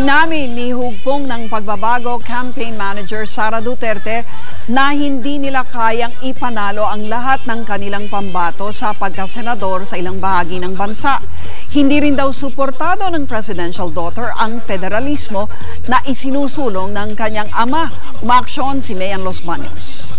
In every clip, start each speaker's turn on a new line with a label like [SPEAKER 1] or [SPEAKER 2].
[SPEAKER 1] Inamin ni hugpong ng pagbabago campaign manager Sara Duterte na hindi nila kayang ipanalo ang lahat ng kanilang pambato sa pagkasenador sa ilang bahagi ng bansa. Hindi rin daw suportado ng presidential daughter ang federalismo na isinusulong ng kanyang ama. Umaaksyon si Mayan Los Baños.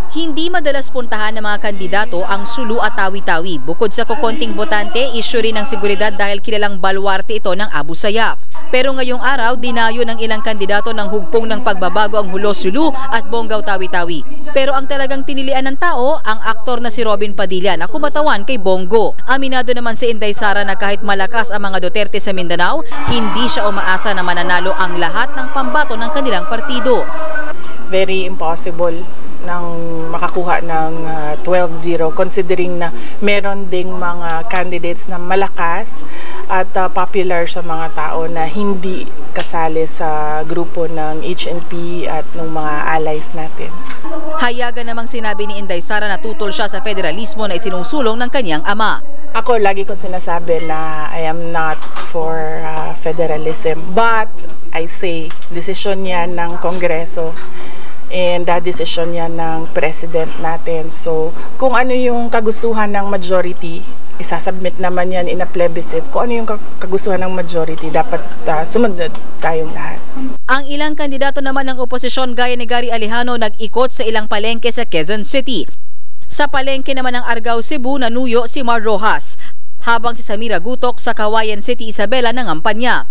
[SPEAKER 2] Hindi madalas puntahan ng mga kandidato ang Sulu at Tawi-Tawi. Bukod sa kukonting botante, issue rin ng seguridad dahil kilalang baluarte ito ng Abu Sayyaf. Pero ngayong araw, dinayo ng ilang kandidato ng hugpong ng pagbabago ang Hulo Sulu at Bonggao Tawi-Tawi. Pero ang talagang tinilian ng tao, ang aktor na si Robin Padilla na kumatawan kay Bongo. Aminado naman si Inday Sara na kahit malakas ang mga Duterte sa Mindanao, hindi siya umaasa na mananalo ang lahat ng pambato ng kanilang partido.
[SPEAKER 3] Very impossible ng makakuha ng 12-0 considering na meron ding mga candidates na malakas at popular sa mga tao na hindi kasali sa grupo ng HNP at ng mga allies natin.
[SPEAKER 2] Hayagan namang sinabi ni Inday Sara na tutol siya sa federalismo na isinusulong ng kanyang ama.
[SPEAKER 3] Ako lagi ko sinasabi na I am not for federalism, but I say desisyon yan ng Kongreso and decision yan ng president natin. So, kung ano yung kagustuhan ng majority, isasubmit naman yan in a plebiscite. Kung ano yung kagustuhan ng majority, dapat sumunod tayong lahat.
[SPEAKER 2] Ang ilang kandidato naman ng oposisyon gaya ni Gary Alejano nag-ikot sa ilang palengke sa Quezon City. Sa palengke naman ng Argao, Cebu, nanuyo si Mar Rojas, habang si Samira Gutok sa Kawayan City, Isabela nangampanya.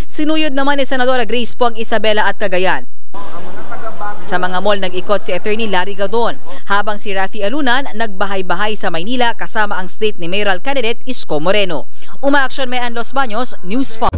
[SPEAKER 2] Sinuyod naman ni Senadora Grace Poe ang Isabela at Cagayan. Sa mga mall nag-ikot si Attorney Larry Gadon, habang si Rafi Alunan nagbahay-bahay sa Maynila kasama ang state ni mayoral candidate Isko Moreno. Umaaksyon Mayan Los Baños, News 5.